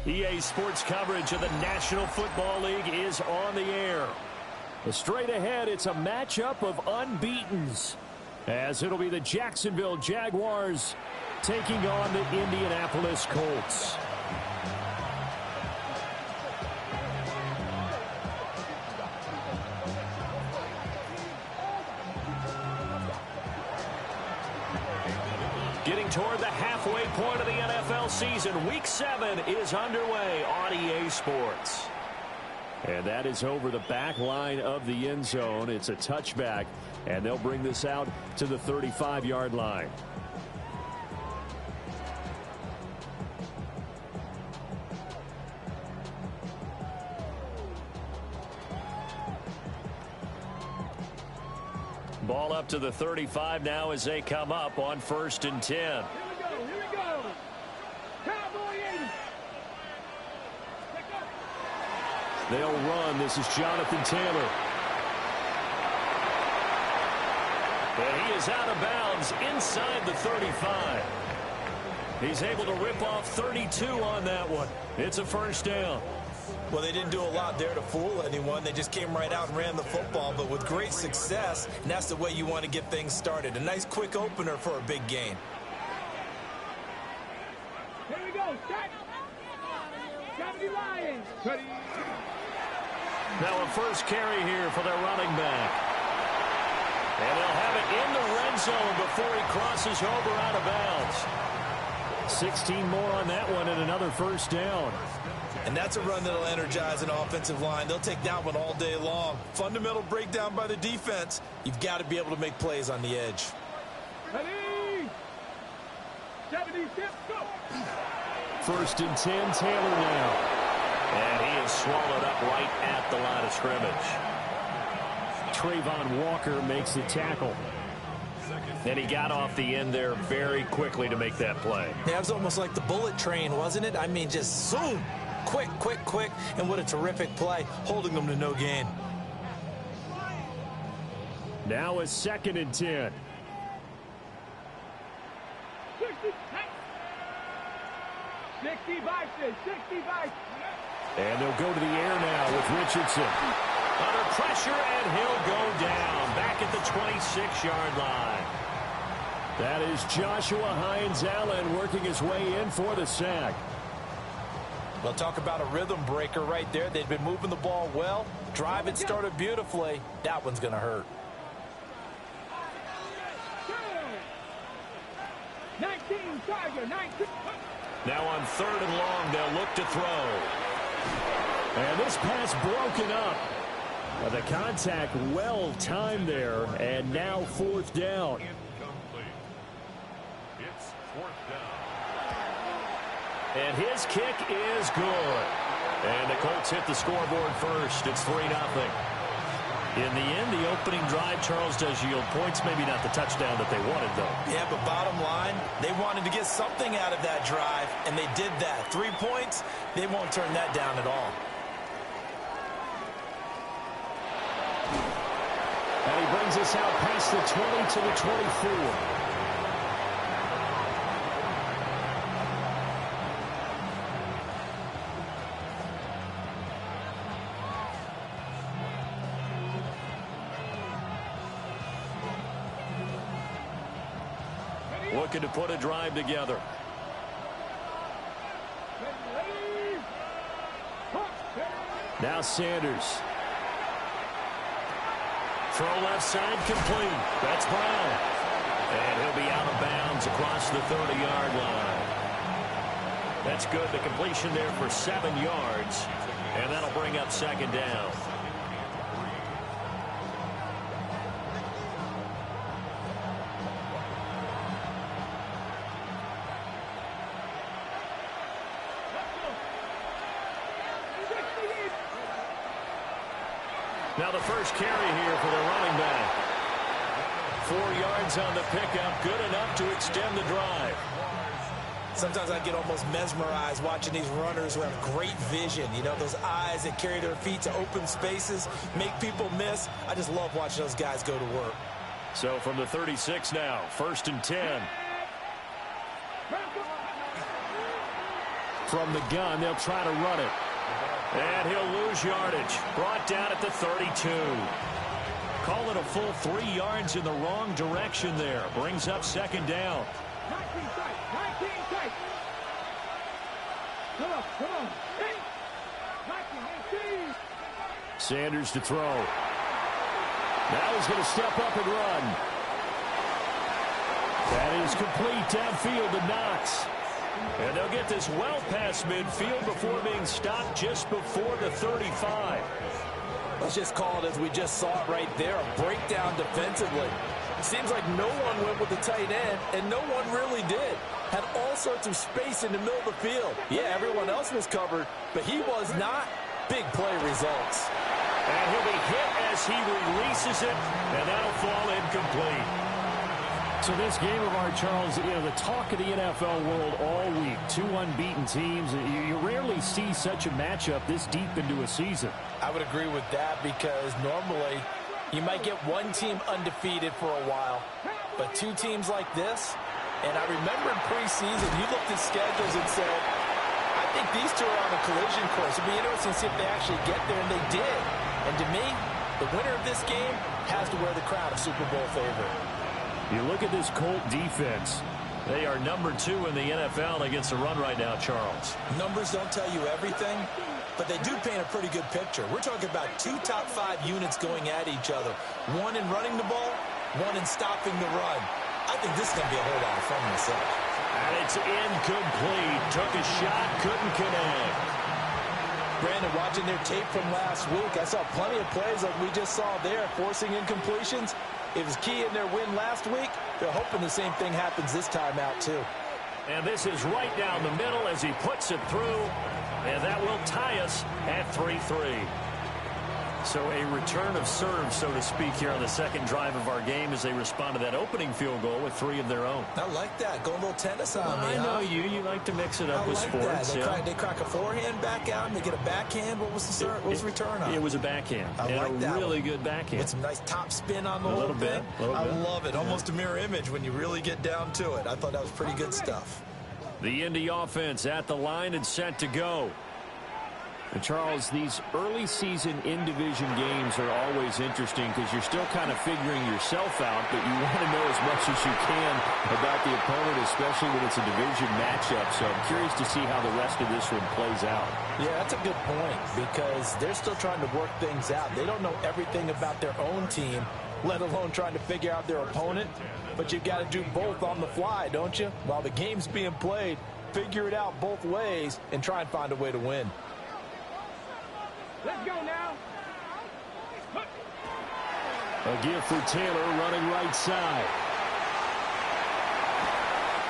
EA Sports coverage of the National Football League is on the air. Straight ahead, it's a matchup of unbeatens, as it'll be the Jacksonville Jaguars taking on the Indianapolis Colts. Getting toward the halfway point of the NFL season, Week 7 is underway on EA Sports. And that is over the back line of the end zone. It's a touchback, and they'll bring this out to the 35-yard line. Ball up to the 35 now as they come up on 1st and 10. Here we go. Cowboy 80. They'll run. This is Jonathan Taylor. And he is out of bounds inside the 35. He's able to rip off 32 on that one. It's a first down. Well, they didn't do a lot there to fool anyone. They just came right out and ran the football, but with great success, and that's the way you want to get things started. A nice quick opener for a big game. Here we go. Set. 70 Lions. Ready. Now a first carry here for their running back. And they'll have it in the red zone before he crosses over out of bounds. 16 more on that one and another first down. And that's a run that'll energize an offensive line. They'll take that one all day long. Fundamental breakdown by the defense. You've got to be able to make plays on the edge. Ready. 76, go. 1st and 10, Taylor now. And he is swallowed up right at the line of scrimmage. Trayvon Walker makes the tackle. And he got off the end there very quickly to make that play. Yeah, it was almost like the bullet train, wasn't it? I mean, just zoom. Quick, quick, quick. And what a terrific play, holding them to no gain. Now a 2nd and 10. 60 Vices, 60 Vices. And they'll go to the air now with Richardson. Under pressure, and he'll go down back at the 26-yard line. That is Joshua Hines-Allen working his way in for the sack. Well, talk about a rhythm breaker right there. They've been moving the ball well. Drive had started beautifully. That one's going to hurt. 19, Tiger, 19. Now on 3rd and long, they'll look to throw. And this pass broken up. The contact well timed there, and now 4th down. It's 4th down. And his kick is good. And the Colts hit the scoreboard first. It's 3-0. In the end, the opening drive, Charles, does yield points. Maybe not the touchdown that they wanted, though. Yeah, but bottom line, they wanted to get something out of that drive, and they did that. 3 points, they won't turn that down at all. And he brings us out past the 20 to the 24. Looking to put a drive together. Now Sanders. Throw left side complete. That's Brown. And he'll be out of bounds across the 30-yard line. That's good. The completion there for 7 yards. And that'll bring up 2nd down. Now the first carry here for the running back. 4 yards on the pickup, good enough to extend the drive. Sometimes I get almost mesmerized watching these runners who have great vision. You know, those eyes that carry their feet to open spaces, make people miss. I just love watching those guys go to work. So from the 36 now, 1st and 10. From the gun, they'll try to run it. And he'll lose yardage. Brought down at the 32. Call it a full 3 yards in the wrong direction there. Brings up second down. 19 tight. 19 tight. Come on. 19. Sanders to throw. Now he's going to step up and run. That is complete downfield to Knox. And they'll get this well past midfield before being stopped just before the 35. Let's just call it as we just saw it right there, a breakdown defensively. Seems like no one went with the tight end, and no one really did. Had all sorts of space in the middle of the field. Yeah, everyone else was covered, but he was not. Big play results. And he'll be hit as he releases it, and that'll fall incomplete. So this game of our, Charles, the talk of the NFL world all week. 2 unbeaten teams. You rarely see such a matchup this deep into a season. I would agree with that because normally you might get one team undefeated for a while, but 2 teams like this, and I remember in preseason you looked at schedules and said, I think these 2 are on a collision course. It'd be interesting to see if they actually get there, and they did. And to me, the winner of this game has to wear the crown of Super Bowl favorite. You look at this Colt defense. They are number 2 in the NFL against the run right now, Charles. Numbers don't tell you everything, but they do paint a pretty good picture. We're talking about 2 top 5 units going at each other. 1 in running the ball, 1 in stopping the run. I think this is going to be a whole lot of fun myself. And it's incomplete. Took a shot, couldn't connect. Brandon, watching their tape from last week, I saw plenty of plays like we just saw there, forcing incompletions. It was key in their win last week. They're hoping the same thing happens this time out, too. And this is right down the middle as he puts it through. And that will tie us at 3-3. So a return of serve, so to speak, here on the second drive of our game as they respond to that opening field goal with 3 of their own. I like that. Go a little tennis on me, I know you. You like to mix it up with sports. They crack a forehand back out and they get a backhand. What was the return on? It was a backhand. I like that. Really good backhand. With some nice top spin on the whole thing. I love it. Almost a mirror image when you really get down to it. I thought that was pretty good stuff. The Indy offense at the line and set to go. And Charles, these early season in-division games are always interesting because you're still kind of figuring yourself out, but you want to know as much as you can about the opponent, especially when it's a division matchup. So I'm curious to see how the rest of this one plays out. Yeah, that's a good point because they're still trying to work things out. They don't know everything about their own team, let alone trying to figure out their opponent. But you've got to do both on the fly, don't you? While the game's being played, figure it out both ways and try and find a way to win. Let's go now. A gift for Taylor running right side.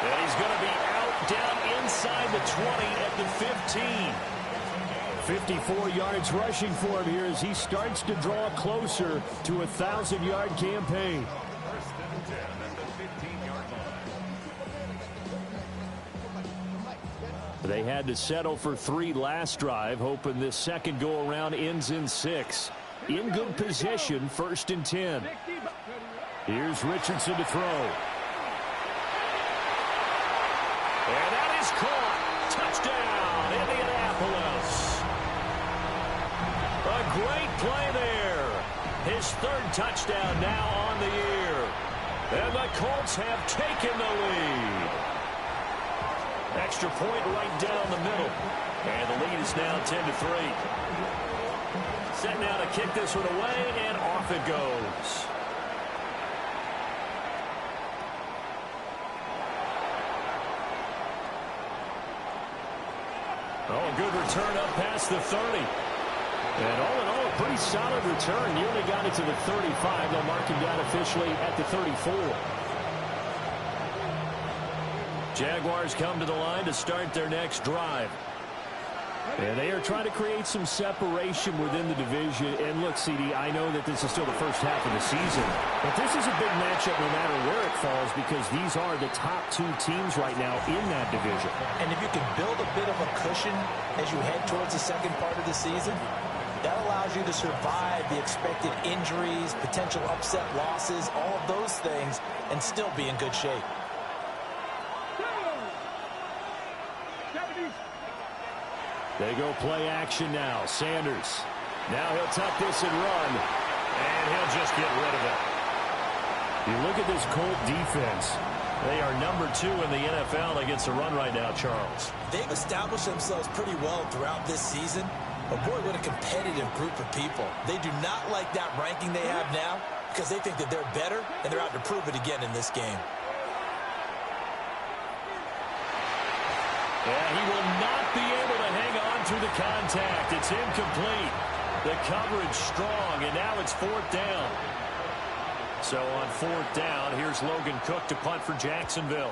And he's going to be out down inside the 20 at the 15. 54 yards rushing for him here as he starts to draw closer to a 1,000-yard campaign. They had to settle for 3 last drive, hoping this second go-around ends in 6. In good position, 1st and 10. Here's Richardson to throw. And that is caught. Touchdown, Indianapolis. A great play there. His 3rd touchdown now on the year. And the Colts have taken the lead. Extra point right down the middle. And the lead is now 10-3. Set now to kick this one away, and off it goes. Oh, a good return up past the 30. And all in all, a pretty solid return. Nearly got it to the 35. They'll mark him down officially at the 34. Jaguars come to the line to start their next drive. And they are trying to create some separation within the division. And look, CD, I know that this is still the first half of the season, but this is a big matchup no matter where it falls because these are the top 2 teams right now in that division. And if you can build a bit of a cushion as you head towards the second part of the season, that allows you to survive the expected injuries, potential upset losses, all of those things, and still be in good shape. They go play action now. Sanders. Now he'll tuck this and run. And he'll just get rid of it. You look at this Colt defense. They are number 2 in the NFL against the run right now, Charles. They've established themselves pretty well throughout this season. But boy, what a competitive group of people. They do not like that ranking they have now because they think that they're better, and they're out to prove it again in this game. Yeah, he will not be able to hang on to the contact. It's incomplete. The coverage strong, and now it's 4th down. So on 4th down, here's Logan Cook to punt for Jacksonville.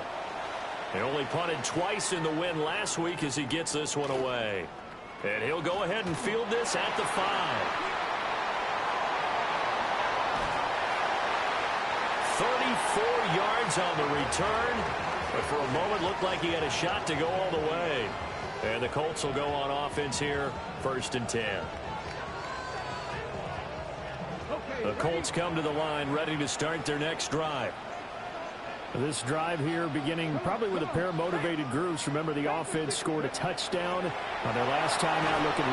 They only punted twice in the win last week as he gets this one away. And he'll go ahead and field this at the 5. 34 yards on the return. But for a moment, looked like he had a shot to go all the way. And the Colts will go on offense here, 1st and 10. The Colts come to the line, ready to start their next drive. This drive here beginning probably with a pair of motivated groups. Remember, the offense scored a touchdown on their last time out looking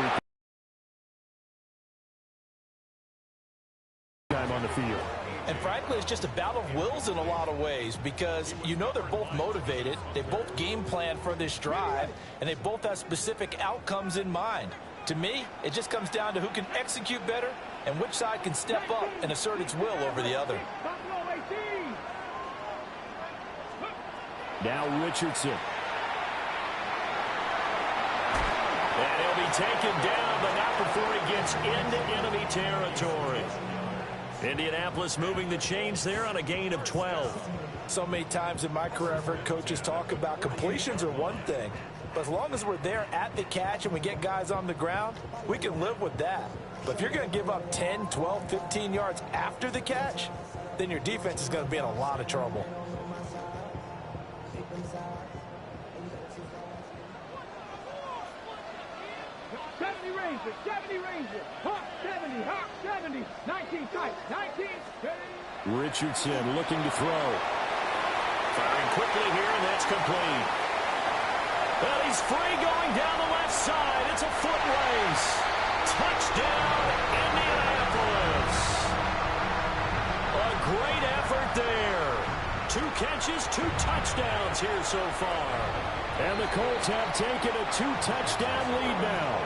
time on the field. And frankly, it's just a battle of wills in a lot of ways because you know they're both motivated. They both game plan for this drive, and they both have specific outcomes in mind. To me, it just comes down to who can execute better and which side can step up and assert its will over the other. Now Richardson. And he'll be taken down, but not before he gets into enemy territory. Indianapolis moving the chains there on a gain of 12. So many times in my career I've heard coaches talk about completions are one thing, but as long as we're there at the catch and we get guys on the ground, we can live with that. But if you're going to give up 10, 12, 15 yards after the catch, then your defense is going to be in a lot of trouble. Hawk 70, Hawk 70, 19 tight, 19, 30. Richardson looking to throw. Firing quickly here, and that's complete. Well, he's free going down the left side. It's a foot race. Touchdown, Indianapolis. A great effort there. 2 catches, 2 touchdowns here so far. And the Colts have taken a 2-touchdown lead now.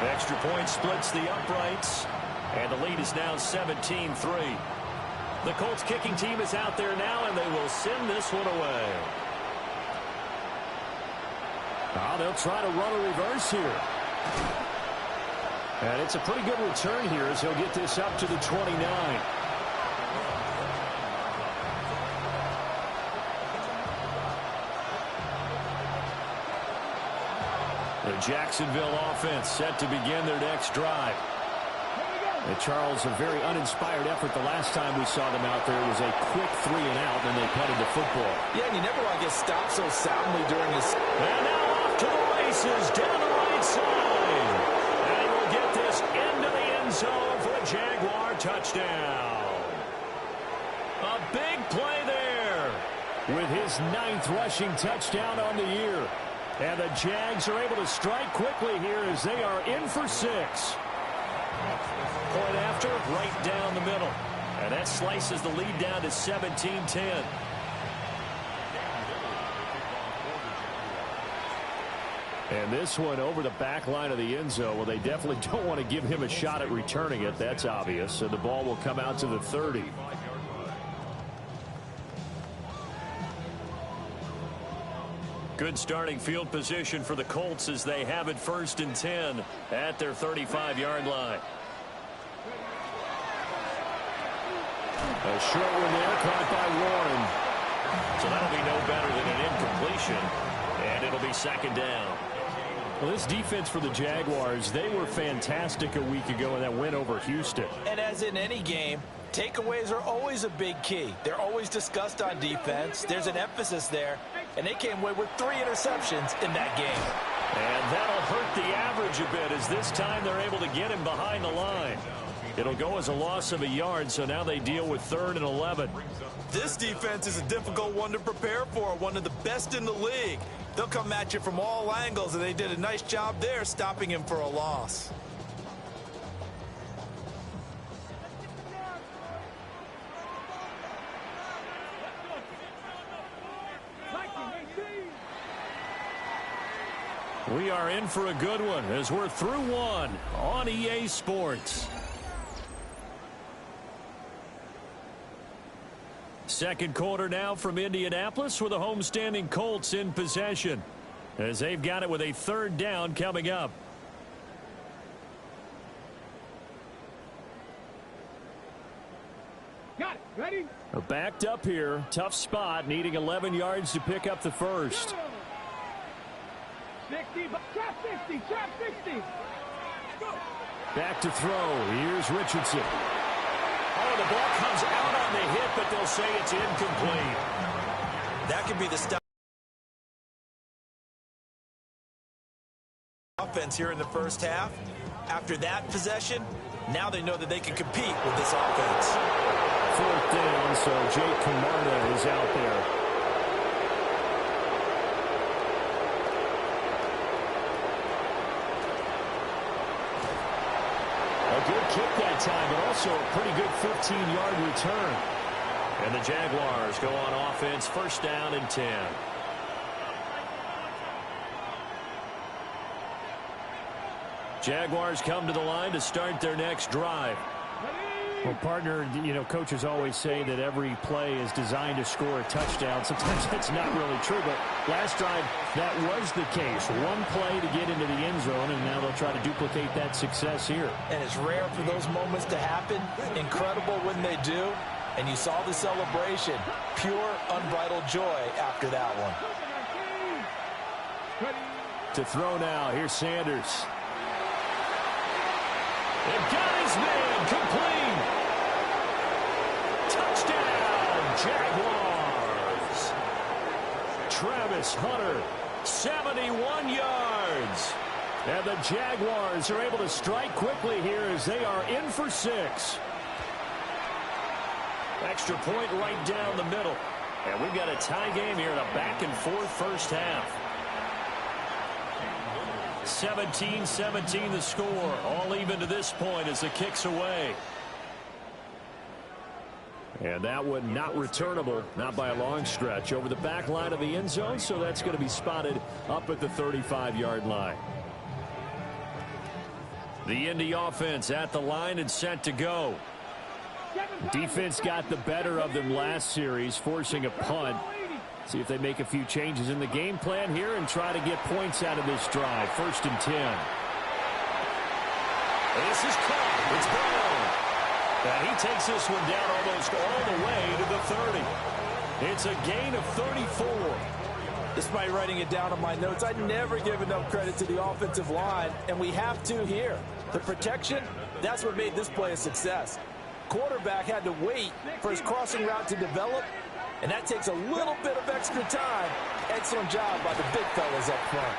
Extra point splits the uprights, and the lead is now 17-3. The Colts kicking team is out there now, and they will send this one away. Now they'll try to run a reverse here. And it's a pretty good return here as he'll get this up to the 29. The Jacksonville offense set to begin their next drive. And Charles, a very uninspired effort the last time we saw them out there. It was a quick 3 and out, and they punted the football. Yeah, and you never want to get stopped so soundly during this. And now off to the races down the right side. And he will get this into the end zone for a Jaguar touchdown. A big play there with his 9th rushing touchdown on the year. And the Jags are able to strike quickly here as they are in for 6. Point after, right down the middle. And that slices the lead down to 17-10. And this one over the back line of the end zone. Well, they definitely don't want to give him a shot at returning it. That's obvious. So the ball will come out to the 30. Good starting field position for the Colts as they have it 1st and 10 at their 35-yard line. A short one there caught by Warren. So that'll be no better than an incompletion. And it'll be 2nd down. Well, this defense for the Jaguars, they were fantastic a week ago in that win over Houston. And as in any game, takeaways are always a big key. They're always discussed on defense. There's an emphasis there. And they came away with 3 interceptions in that game. And that'll hurt the average a bit as this time they're able to get him behind the line. It'll go as a loss of a yard, so now they deal with 3rd and 11. This defense is a difficult one to prepare for, one of the best in the league. They'll come at you from all angles, and they did a nice job there stopping him for a loss. We are in for a good one as we're through one on EA Sports. Second quarter now from Indianapolis with the homestanding Colts in possession as they've got it with a third down coming up. Got it. Ready? Backed up here. Tough spot. Needing 11 yards to pick up the first. 60, trap 60, trap 60. Go. Back to throw. Here's Richardson. Oh, the ball comes out on the hit, but they'll say it's incomplete. That could be the stop. Offense here in the first half. After that possession, now they know that they can compete with this offense. Fourth down, so Jake Camarda is out there. A good kick that time, but also a pretty good 15-yard return. And the Jaguars go on offense, first down and 10. Jaguars come to the line to start their next drive. Well, partner, you know, coaches always say that every play is designed to score a touchdown. Sometimes that's not really true, but last drive, that was the case. One play to get into the end zone, and now they'll try to duplicate that success here. And it's rare for those moments to happen. Incredible when they do. And you saw the celebration. Pure, unbridled joy after that one. To throw now, here's Sanders. They've got his man, complete. Touchdown, Jaguars. Travis Hunter, 71 yards. And the Jaguars are able to strike quickly here as they are in for 6. Extra point right down the middle. And we've got a tie game here in a back-and-forth first half. 17-17 the score. All even to this point as the kick's away. And that one not returnable, not by a long stretch, over the back line of the end zone, so that's going to be spotted up at the 35-yard line. The Indy offense at the line and set to go. Defense got the better of them last series, forcing a punt. See if they make a few changes in the game plan here and try to get points out of this drive. First and 10. This is caught. It's Brown. And he takes this one down almost all the way to the 30. It's a gain of 34. Despite writing it down on my notes, I never give enough credit to the offensive line, and we have to here. The protection, that's what made this play a success. Quarterback had to wait for his crossing route to develop, and that takes a little bit of extra time. Excellent job by the big fellas up front.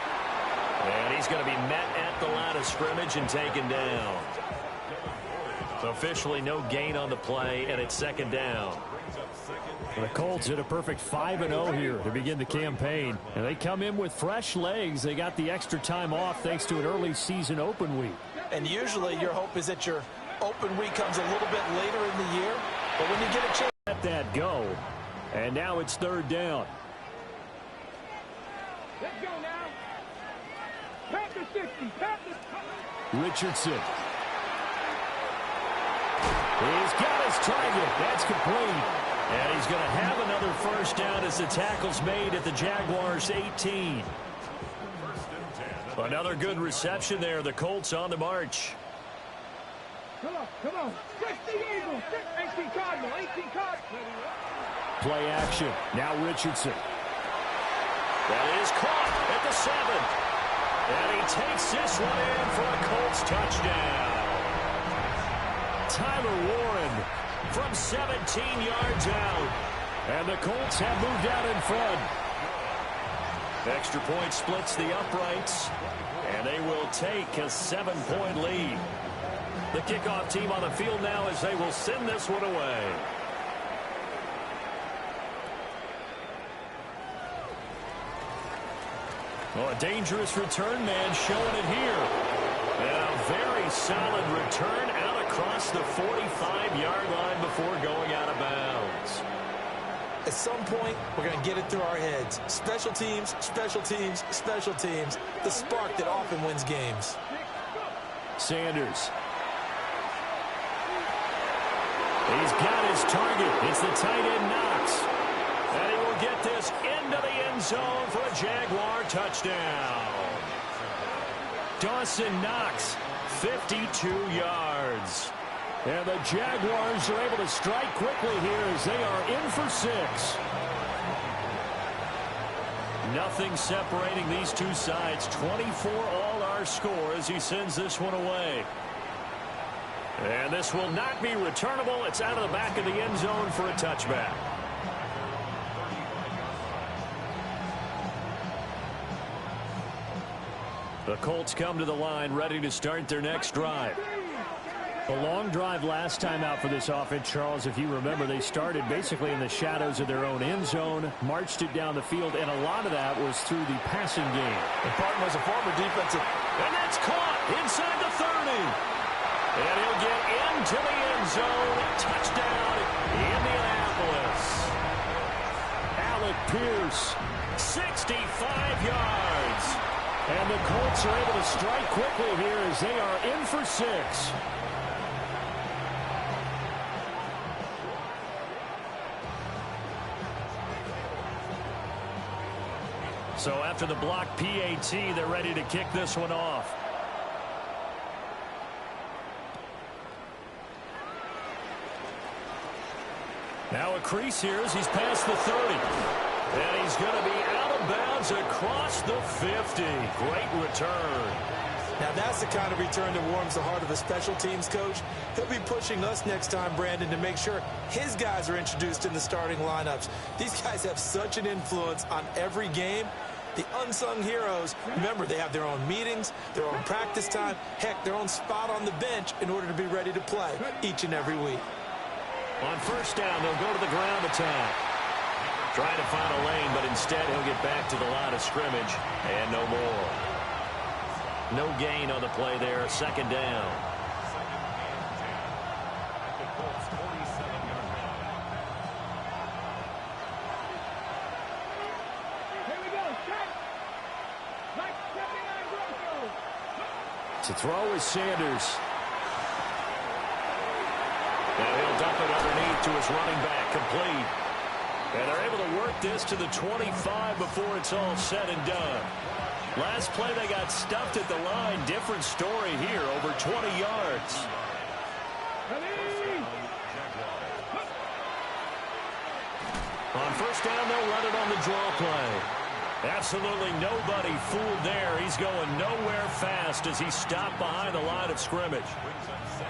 And he's going to be met at the line of scrimmage and taken down. So officially no gain on the play, and it's second down. The Colts hit a perfect 5-0 here to begin the campaign. And they come in with fresh legs. They got the extra time off thanks to an early season open week. And usually your hope is that your open week comes a little bit later in the year. But when you get a chance, let that go. And now it's third down. Let's go now. Pat the 60. Pat the... Richardson. He's got his target. That's complete. And he's going to have another first down as the tackle's made at the Jaguars' 18. Another good reception there. The Colts on the march. Come on. 60 Eagles. 18 Cardinal. 18 Cardinal. Play action. Now Richardson. That is caught at the 7. And he takes this one in for a Colts touchdown. Tyler Warren from 17 yards out. And the Colts have moved out in front. Extra point splits the uprights. And they will take a 7-point lead. The kickoff team on the field now as they will send this one away. Oh, a dangerous return man showing it here. And a very solid return out across the 45-yard line before going out of bounds. At some point, we're going to get it through our heads. Special teams, special teams, special teams. The spark that often wins games. Sanders. He's got his target. It's the tight end Knox. And he will get this into the end zone for a Jaguar touchdown. Dawson Knox, 52 yards. And the Jaguars are able to strike quickly here as they are in for 6. Nothing separating these two sides. 24 all our score as he sends this one away. And this will not be returnable. It's out of the back of the end zone for a touchback. The Colts come to the line ready to start their next drive. A long drive last time out for this offense, Charles. If you remember, they started basically in the shadows of their own end zone, marched it down the field, and a lot of that was through the passing game. And Barton was a former defensive. And that's caught inside the 30. And he'll get into the end zone. Touchdown, Indianapolis. Alec Pierce, 65 yards. And the Colts are able to strike quickly here as they are in for 6. So after the block PAT, they're ready to kick this one off. Now a crease here as he's past the 30. And he's going to be out of bounds across the 50. Great return. Now that's the kind of return that warms the heart of a special teams coach. He'll be pushing us next time, Brandon, to make sure his guys are introduced in the starting lineups. These guys have such an influence on every game. The unsung heroes, remember, they have their own meetings, their own practice time, heck, their own spot on the bench in order to be ready to play each and every week. On first down, they'll go to the ground attack. Trying to find a lane, but instead he'll get back to the line of scrimmage, and no more. No gain on the play there, second down. To throw is Sanders. And he'll dump it underneath to his running back, complete. And they're able to work this to the 25 before it's all said and done. Last play they got stuffed at the line. Different story here, over 20 yards. On first down, they'll run it on the draw play. Absolutely nobody fooled there. He's going nowhere fast as he's stopped behind the line of scrimmage.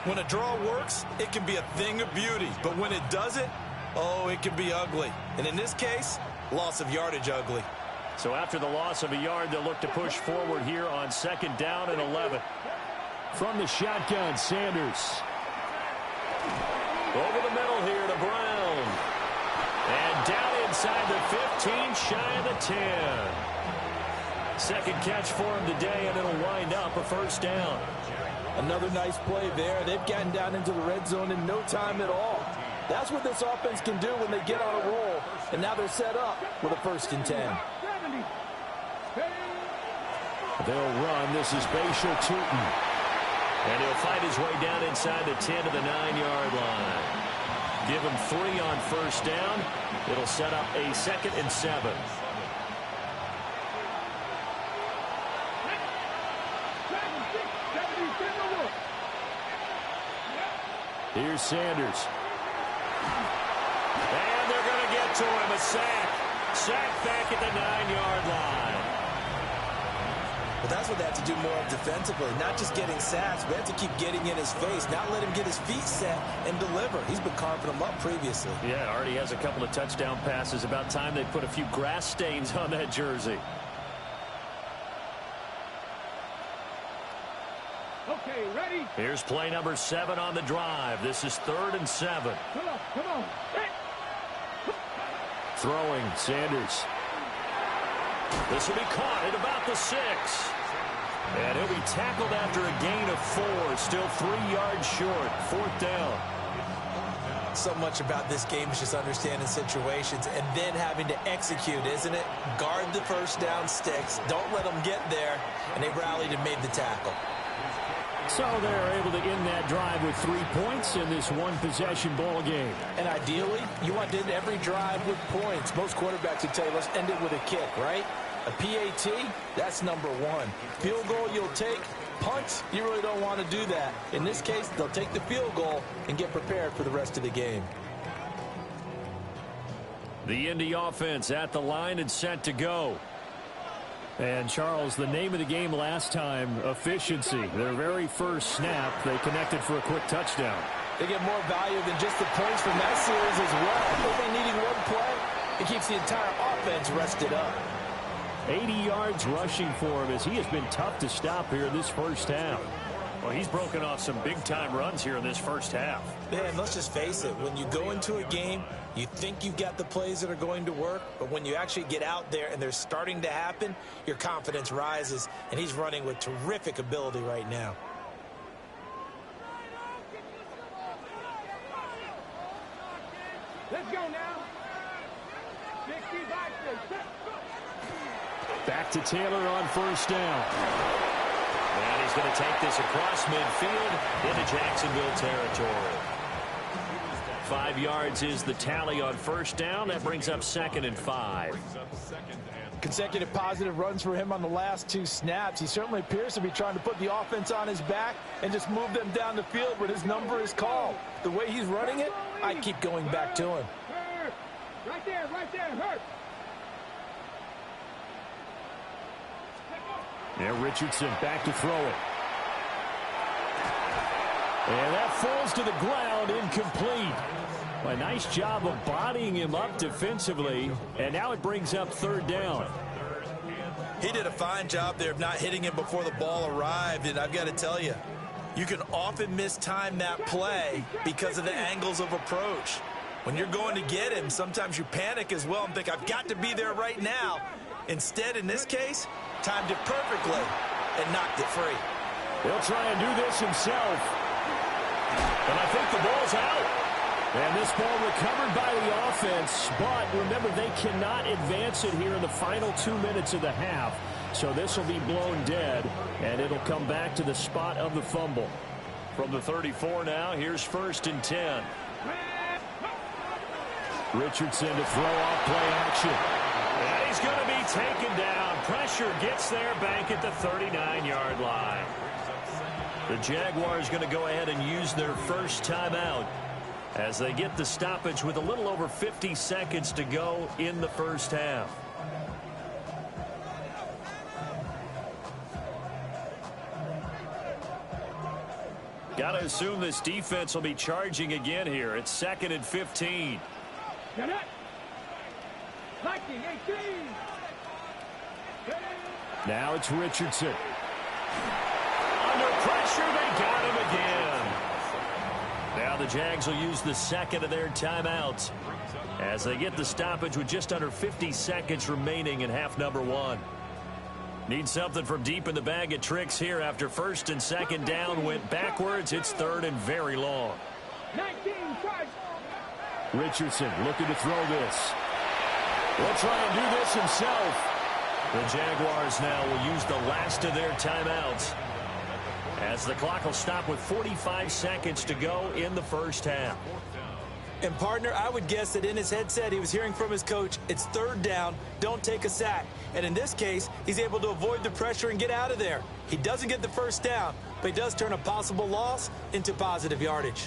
When a draw works, it can be a thing of beauty. But when it doesn't, oh, it can be ugly. And in this case, loss of yardage ugly. So after the loss of a yard, they'll look to push forward here on second down and 11. From the shotgun, Sanders. Over the middle here to Brown. And down inside the 15, shy of the 10. Second catch for him today, and it'll wind up a first down. Another nice play there. They've gotten down into the red zone in no time at all. That's what this offense can do when they get on a roll. And now they're set up with a 1st and 10. They'll run. This is Bashal Tootin. And he'll fight his way down inside the 10 to the 9-yard line. Give him 3 on first down. It'll set up a 2nd and 7. Here's Sanders. And they're going to get to him. A sack. Sack back at the 9-yard line. Well, that's what they have to do more of defensively. Not just getting sacks, but they have to keep getting in his face. Not let him get his feet set and deliver. He's been carving them up previously. Yeah, already has a couple of touchdown passes. About time they put a few grass stains on that jersey. Okay, ready? Here's play number 7 on the drive. This is 3rd and 7. Come on. Throwing, Sanders. This will be caught at about the 6. And he'll be tackled after a gain of 4. Still 3 yards short. 4th down. So much about this game is just understanding situations and then having to execute, isn't it? Guard the first down sticks. Don't let them get there. And they rallied and made the tackle. So they're able to end that drive with 3 points in this one-possession ball game. And ideally, you want to end every drive with points. Most quarterbacks would tell you, let's end it with a kick, right? A PAT, that's number 1. Field goal you'll take. Punts, you really don't want to do that. In this case, they'll take the field goal and get prepared for the rest of the game. The Indy offense at the line and set to go. And, Charles, the name of the game last time, efficiency. Their very first snap, they connected for a quick touchdown. They get more value than just the points from that series as well. Only needing one play, it keeps the entire offense rested up. 80 yards rushing for him as he has been tough to stop here in this first half. Well, he's broken off some big-time runs here in this first half. Man, let's just face it. When you go into a game, you think you've got the plays that are going to work, but when you actually get out there and they're starting to happen, your confidence rises, and he's running with terrific ability right now. Let's go now. 65, 6. Back to Taylor on first down. And he's going to take this across midfield into Jacksonville territory. 5 yards is the tally on first down. That brings up 2nd and 5. Consecutive positive runs for him on the last 2 snaps. He certainly appears to be trying to put the offense on his back and just move them down the field when his number is called. The way he's running it, I keep going back to him. Right there, hurt. There, Richardson back to throw it. And that falls to the ground, incomplete. A nice job of bodying him up defensively, and now it brings up 3rd down. He did a fine job there of not hitting him before the ball arrived, and I've got to tell you, you can often mistime that play because of the angles of approach. When you're going to get him, sometimes you panic as well and think, I've got to be there right now. Instead, in this case, timed it perfectly and knocked it free. He'll try and do this himself. And I think the ball's out. And this ball recovered by the offense. But remember, they cannot advance it here in the final 2 minutes of the half. So this will be blown dead, and it'll come back to the spot of the fumble. From the 34 now, here's 1st and 10. Richardson to throw off play action. And he's going to be taken down. Pressure gets there back at the 39-yard line. The Jaguars going to go ahead and use their first timeout as they get the stoppage with a little over 50 seconds to go in the first half. Got to assume this defense will be charging again here. It's 2nd and 15. Get it. 19, 18. Now it's Richardson. Under pressure, they got him again. Now the Jags will use the 2nd of their timeouts as they get the stoppage with just under 50 seconds remaining in half number 1. Need something from deep in the bag of tricks here after 1st and 2nd down went backwards. It's 3rd and very long. 19, Richardson looking to throw this. He'll try and do this himself. The Jaguars now will use the last of their timeouts as the clock will stop with 45 seconds to go in the first half. And, partner, I would guess that in his headset he was hearing from his coach, it's 3rd down, don't take a sack. And in this case, he's able to avoid the pressure and get out of there. He doesn't get the first down, but he does turn a possible loss into positive yardage.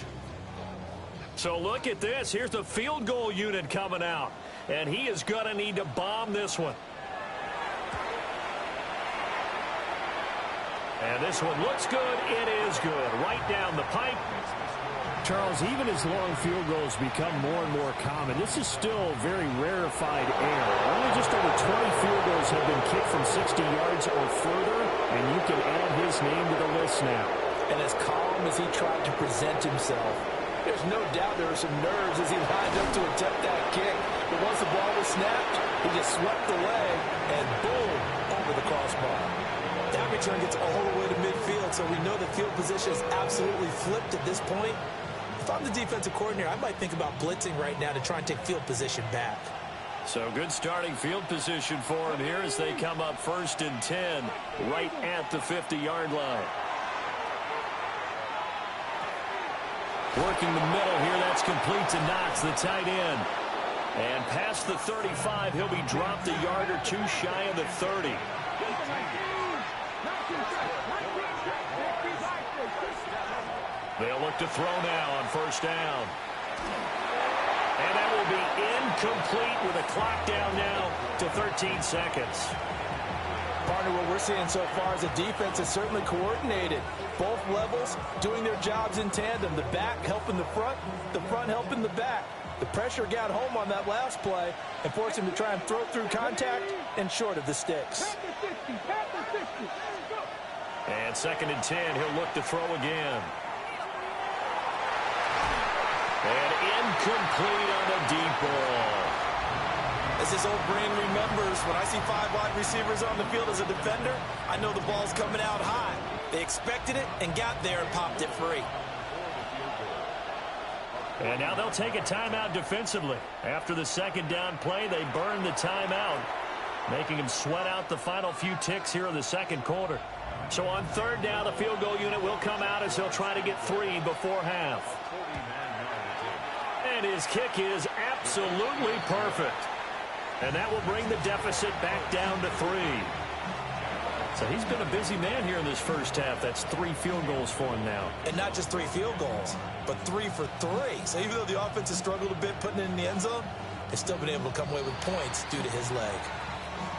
So look at this. Here's the field goal unit coming out. And he is going to need to bomb this one. And this one looks good. It is good. Right down the pipe. Charles, even as long field goals become more and more common, this is still very rarefied air. Only just over 20 field goals have been kicked from 60 yards or further, and you can add his name to the list now. And as calm as he tried to present himself, it there's no doubt there were some nerves as he lined up to attempt that kick. But once the ball was snapped, he just swept away and boom, over the crossbar. That return gets all the way to midfield, so we know the field position is absolutely flipped at this point. If I'm the defensive coordinator, I might think about blitzing right now to try and take field position back. So good starting field position for him here as they come up 1st and 10 right at the 50-yard line. Working the middle here, that's complete to Knox, the tight end. And past the 35, he'll be dropped a yard or two shy of the 30. They'll look to throw now on 1st down. And that will be incomplete with a clock down now to 13 seconds. Partner, what we're seeing so far as a defense is certainly coordinated. Both levels doing their jobs in tandem. The back helping the front helping the back. The pressure got home on that last play and forced him to try and throw through contact and short of the sticks. And 2nd and 10, he'll look to throw again. And incomplete on a deep ball. As his old brain remembers, when I see 5 wide receivers on the field as a defender, I know the ball's coming out high. They expected it and got there and popped it free. And now they'll take a timeout defensively. After the 2nd down play, they burn the timeout, making him sweat out the final few ticks here in the 2nd quarter. So on 3rd down, the field goal unit will come out as they'll try to get 3 before half. And his kick is absolutely perfect. And that will bring the deficit back down to 3. So he's been a busy man here in this 1st half. That's 3 field goals for him now. And not just 3 field goals, but 3 for 3. So even though the offense has struggled a bit putting it in the end zone, they've still been able to come away with points due to his leg.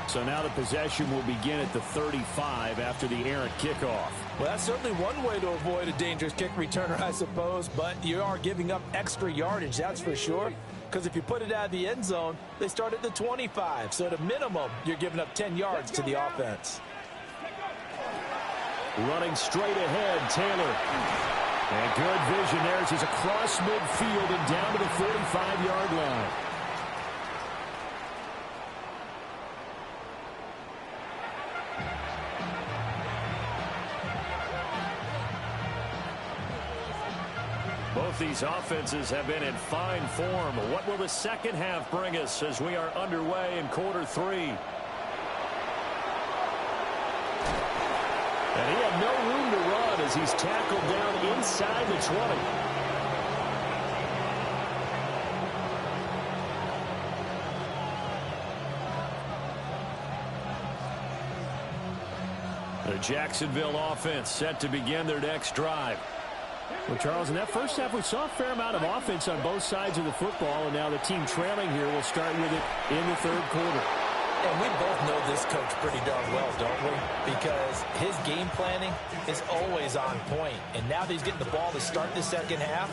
So now the possession will begin at the 35 after the errant kickoff. Well, that's certainly one way to avoid a dangerous kick returner, I suppose, but you are giving up extra yardage, that's for sure. Because if you put it out of the end zone, they start at the 25. So at a minimum, you're giving up 10 yards to the offense. Running straight ahead, Taylor. And good vision there as he's across midfield and down to the 45-yard line. Both these offenses have been in fine form. What will the 2nd half bring us as we are underway in quarter 3? And he had no room to run as he's tackled down inside the 20. The Jacksonville offense set to begin their next drive. Well, Charles, in that 1st half, we saw a fair amount of offense on both sides of the football, and now the team trailing here will start with it in the 3rd quarter. And we both know this coach pretty darn well, don't we? Because his game planning is always on point. And now that he's getting the ball to start the 2nd half,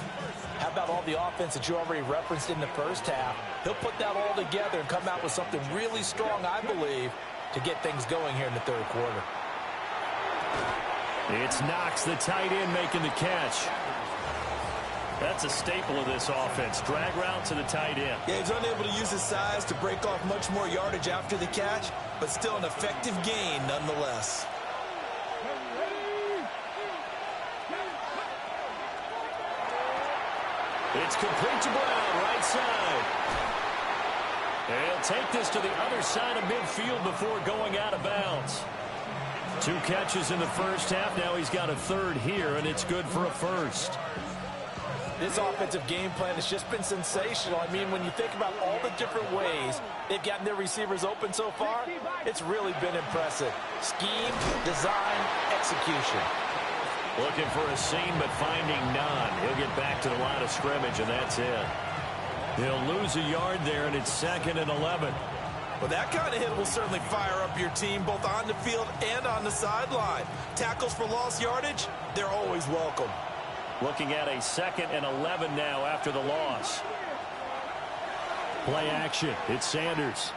how about all the offense that you already referenced in the 1st half? He'll put that all together and come out with something really strong, I believe, to get things going here in the 3rd quarter. It's Knox, the tight end, making the catch. That's a staple of this offense. Drag route to the tight end. Yeah, he's unable to use his size to break off much more yardage after the catch, but still an effective gain nonetheless. It's complete to Brown, right side. And he'll take this to the other side of midfield before going out of bounds. 2 catches in the 1st half. Now he's got a 3rd here, and it's good for a 1st. This offensive game plan has just been sensational. I mean, when you think about all the different ways they've gotten their receivers open so far, it's really been impressive. Scheme, design, execution. Looking for a seam, but finding none. He'll get back to the line of scrimmage, and that's it. He'll lose a yard there, and it's 2nd and 11. Well, that kind of hit will certainly fire up your team, both on the field and on the sideline. Tackles for lost yardage, they're always welcome. Looking at a 2nd and 11 now after the loss. Play action. It's Sanders.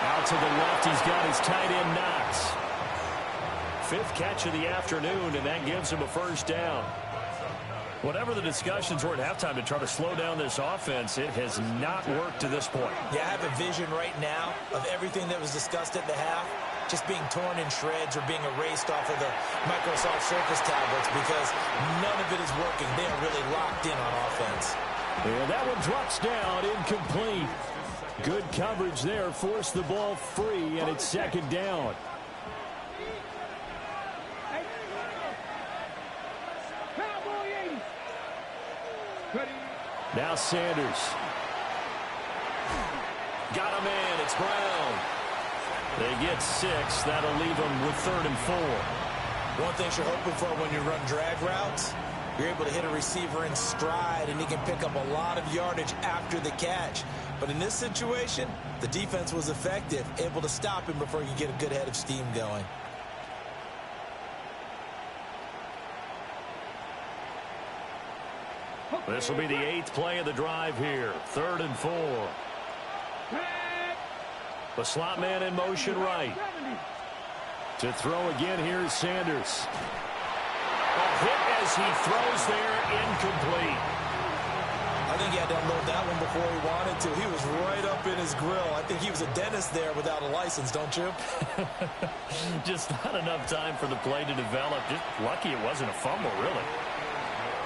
Out to the left, he's got his tight end Knox. 5th catch of the afternoon, and that gives him a 1st down. Whatever the discussions were at halftime to try to slow down this offense, it has not worked to this point. Yeah, I have a vision right now of everything that was discussed at the half just being torn in shreds or being erased off of the Microsoft Surface tablets because none of it is working. They are really locked in on offense. And that one drops down, incomplete. Good coverage there, forced the ball free, and it's second down. Now Sanders. Got a man. It's Brown. They get 6. That'll leave them with 3rd and 4. One thing you're hoping for when you run drag routes, you're able to hit a receiver in stride, and he can pick up a lot of yardage after the catch. But in this situation, the defense was effective, able to stop him before you get a good head of steam going. This will be the 8th play of the drive here. 3rd and 4. The slot man in motion right. To throw again, here's Sanders. A hit as he throws there, incomplete. I think he had to unload that one before he wanted to. He was right up in his grill. I think he was a dentist there without a license, don't you? Just not enough time for the play to develop. Just lucky it wasn't a fumble, really.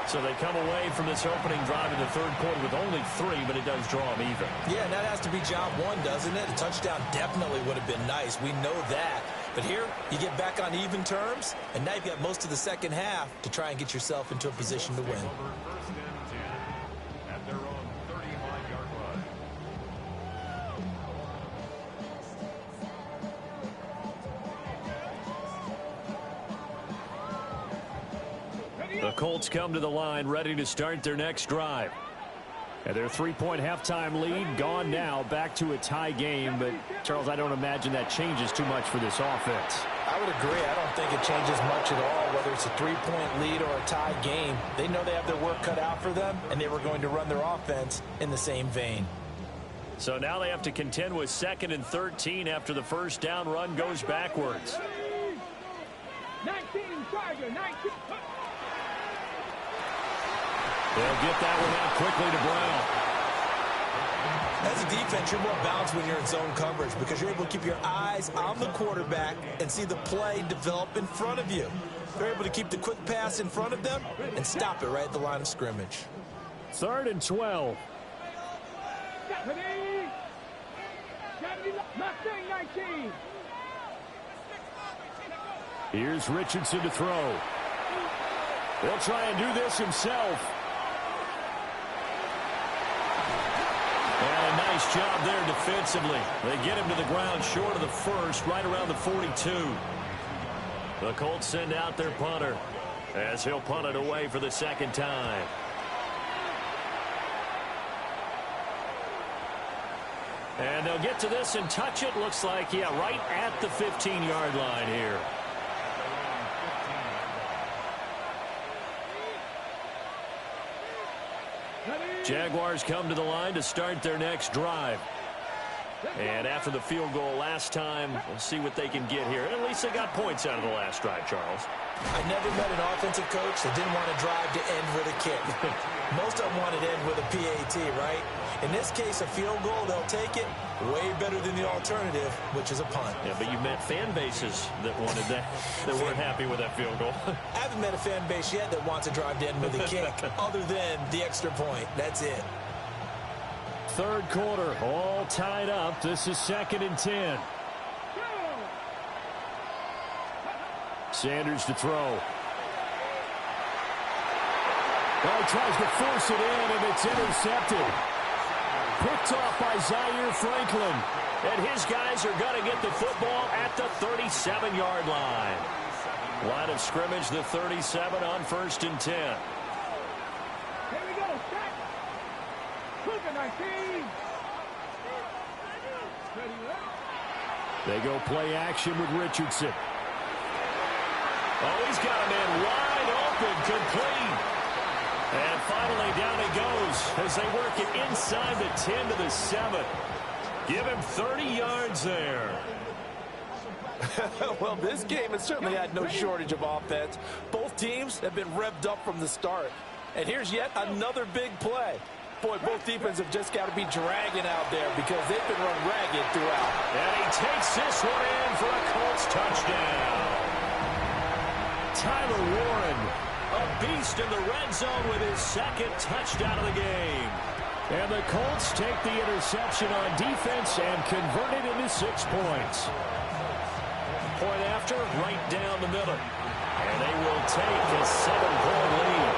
So they come away from this opening drive in the 3rd quarter with only 3, but it does draw them even. Yeah, and that has to be job 1, doesn't it? A touchdown definitely would have been nice. We know that. But here, you get back on even terms, and now you've got most of the second half to try and get yourself into a position to win. The Colts come to the line ready to start their next drive. And their 3-point halftime lead gone now, back to a tie game. But, Charles, I don't imagine that changes too much for this offense. I would agree. I don't think it changes much at all, whether it's a 3-point lead or a tie game. They know they have their work cut out for them, and they were going to run their offense in the same vein. So now they have to contend with 2nd and 13 after the first down run goes backwards. 19, Tiger, 19. They'll get that one out quickly to Brown. As a defense, you're more balanced when you're in zone coverage because you're able to keep your eyes on the quarterback and see the play develop in front of you. They're able to keep the quick pass in front of them and stop it right at the line of scrimmage. 3rd and 12. Here's Richardson to throw. He'll try and do this himself. And a nice job there defensively. They get him to the ground short of the first, right around the 42. The Colts send out their punter as he'll punt it away for the 2nd time. And they'll get to this and touch it. Looks like, yeah, right at the 15-yard line here. Jaguars come to the line to start their next drive. And after the field goal last time, we'll see what they can get here. At least they got points out of the last drive, Charles. I never met an offensive coach that didn't want to drive to end with a kick. Most of them wanted to end with a PAT, right? In this case, a field goal, they'll take it. Way better than the alternative, which is a punt. Yeah, but you met fan bases that wanted that, that weren't happy with that field goal. I haven't met a fan base yet that wants to drive to end with a kick, other than the extra point. That's it. 3rd quarter, all tied up. This is 2nd and 10. Sanders to throw. Well, he tries to force it in, and it's intercepted. Picked off by Zaire Franklin. And his guys are going to get the football at the 37-yard line. Line of scrimmage, the 37 on 1st and 10. Here we go. Start. Cougar 19. They go play action with Richardson. Oh, he's got a man wide open, complete. And finally down he goes as they work it inside the 10 to the 7. Give him 30 yards there. Well, this game has certainly had no shortage of offense. Both teams have been revved up from the start. And here's yet another big play. Boy, both defenses have just got to be dragging out there because they've been run ragged throughout. And he takes this one in for a Colts touchdown. Tyler Warren, a beast in the red zone with his second touchdown of the game. And the Colts take the interception on defense and convert it into 6 points. Point after, right down the middle. And they will take a 7-point lead.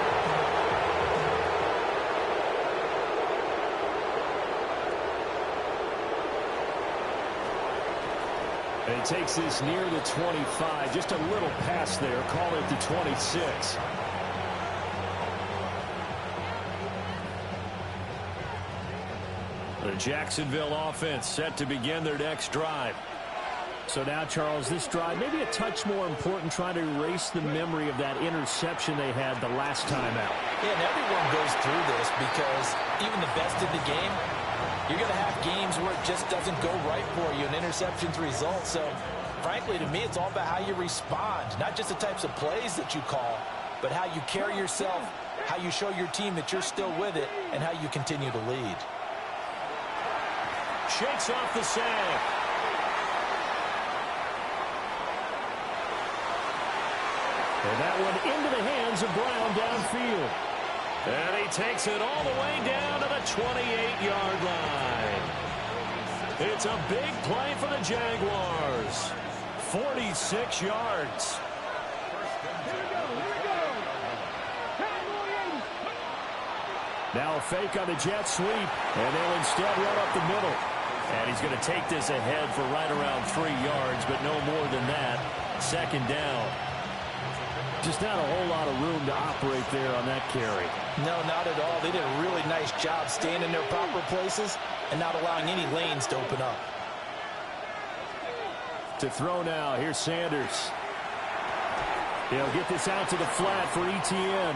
And he takes this near the 25. Just a little pass there. Call it the 26. The Jacksonville offense set to begin their next drive. So now, Charles, this drive maybe a touch more important, trying to erase the memory of that interception they had the last time out. Yeah, and everyone goes through this because even the best in the game, you're going to have games where it just doesn't go right for you, and interceptions result. So, frankly, to me, it's all about how you respond, not just the types of plays that you call, but how you carry yourself, how you show your team that you're still with it, and how you continue to lead. Shakes off the sack. And that one into the hands of Brown downfield. And he takes it all the way down to the 28-yard line. It's a big play for the Jaguars. 46 yards. Now a fake on the jet sweep, and they'll instead run up the middle. And he's going to take this ahead for right around 3 yards, but no more than that. Second down. Just not a whole lot of room to operate there on that carry. No, not at all. They did a really nice job staying in their proper places and not allowing any lanes to open up. To throw now, here's Sanders. He'll get this out to the flat for Etienne.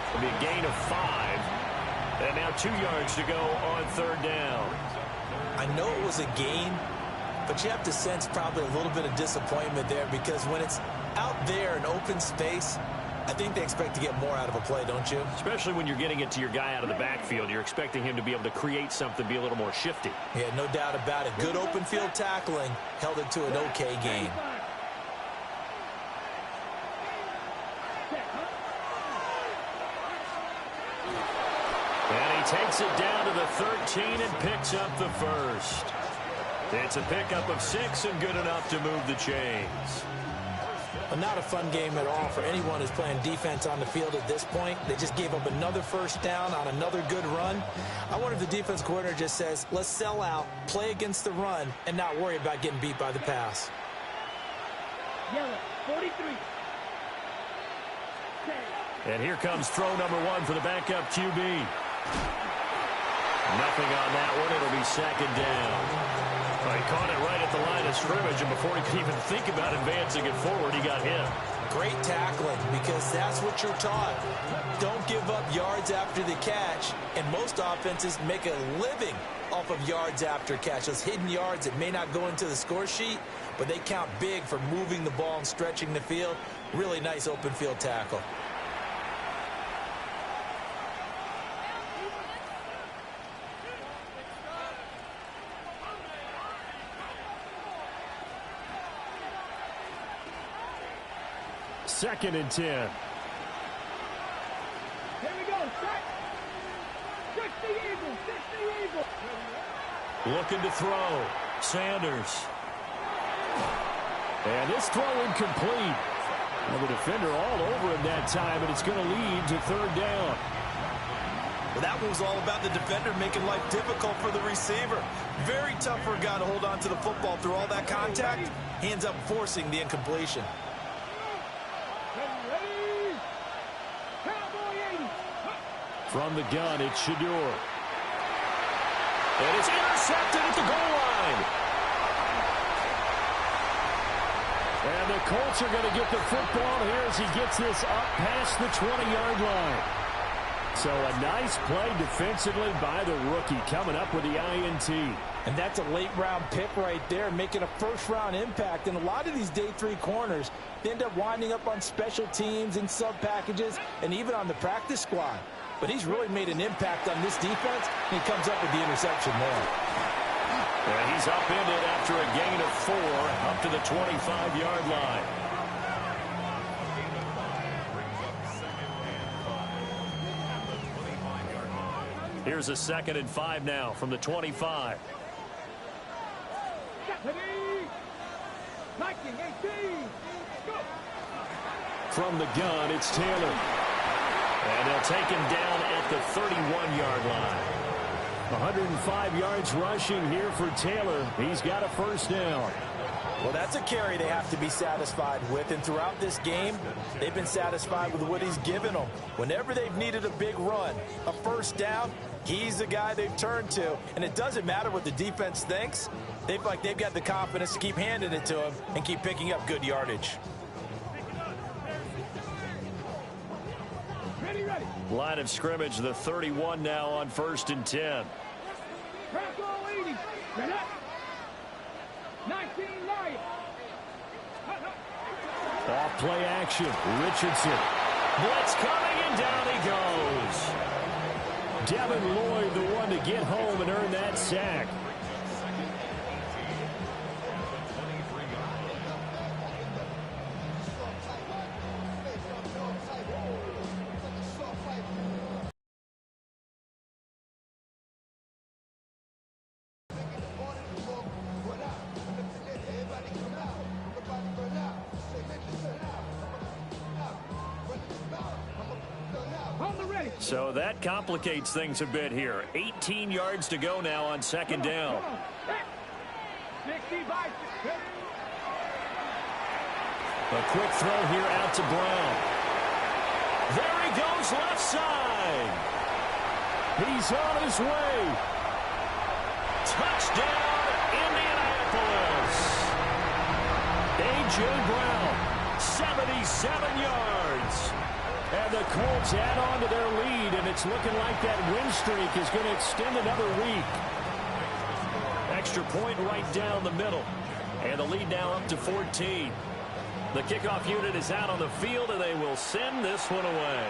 It'll be a gain of 5. And now 2 yards to go on third down. I know it was a gain, but you have to sense probably a little bit of disappointment there because when it's out there in open space, I think they expect to get more out of a play, don't you? Especially when you're getting it to your guy out of the backfield. You're expecting him to be able to create something, be a little more shifty. Yeah, no doubt about it. Good open field tackling held it to an okay gain. And he takes it down to the 13 and picks up the first. It's a pickup of 6 and good enough to move the chains. Well, not a fun game at all for anyone who's playing defense on the field at this point. They just gave up another first down on another good run. I wonder if the defense coordinator just says, let's sell out, play against the run, and not worry about getting beat by the pass. Yellow, 43. And here comes throw number 1 for the backup QB. Nothing on that one. It'll be second down. He caught it right at the line of scrimmage, and before he could even think about advancing it forward, he got hit. Great tackling, because that's what you're taught. Don't give up yards after the catch, and most offenses make a living off of yards after catch. Those hidden yards that may not go into the score sheet, but they count big for moving the ball and stretching the field. Really nice open field tackle. Second and 10. Here we go, set. 60 Eagles, 60 Eagles. Looking to throw. Sanders. And this throw incomplete. Well, the defender all over him that time, and it's going to lead to third down. Well, that one was all about the defender making life difficult for the receiver. Very tough for a guy to hold on to the football through all that contact. He ends up forcing the incompletion. From the gun, it's Shador. And it's intercepted at the goal line. And the Colts are going to get the football here as he gets this up past the 20-yard line. So a nice play defensively by the rookie coming up with the INT. And that's a late-round pick right there, making a first-round impact. And a lot of these day 3 corners, they end up winding up on special teams and sub-packages and even on the practice squad. But he's really made an impact on this defense, and he comes up with the interception there. And he's upended after a gain of 4 up to the 25-yard line. Here's a 2nd and 5 now from the 25. From the gun, it's Taylor. And they'll take him down at the 31-yard line. 105 yards rushing here for Taylor. He's got a first down. Well, that's a carry they have to be satisfied with. And throughout this game, they've been satisfied with what he's given them. Whenever they've needed a big run, a first down, he's the guy they've turned to. And it doesn't matter what the defense thinks. They've got the confidence to keep handing it to him and keep picking up good yardage. Line of scrimmage, the 31 now on 1st and 10. Off play action. Richardson. Blitz coming, and down he goes. Devin Lloyd, the one to get home and earn that sack. So that complicates things a bit here. 18 yards to go now on 2nd down. A quick throw here out to Brown. There he goes left side. He's on his way. Touchdown, Indianapolis. A.J. Brown, 77 yards. And the Colts add on to their lead, and it's looking like that win streak is going to extend another week. Extra point right down the middle. And the lead now up to 14. The kickoff unit is out on the field, and they will send this one away.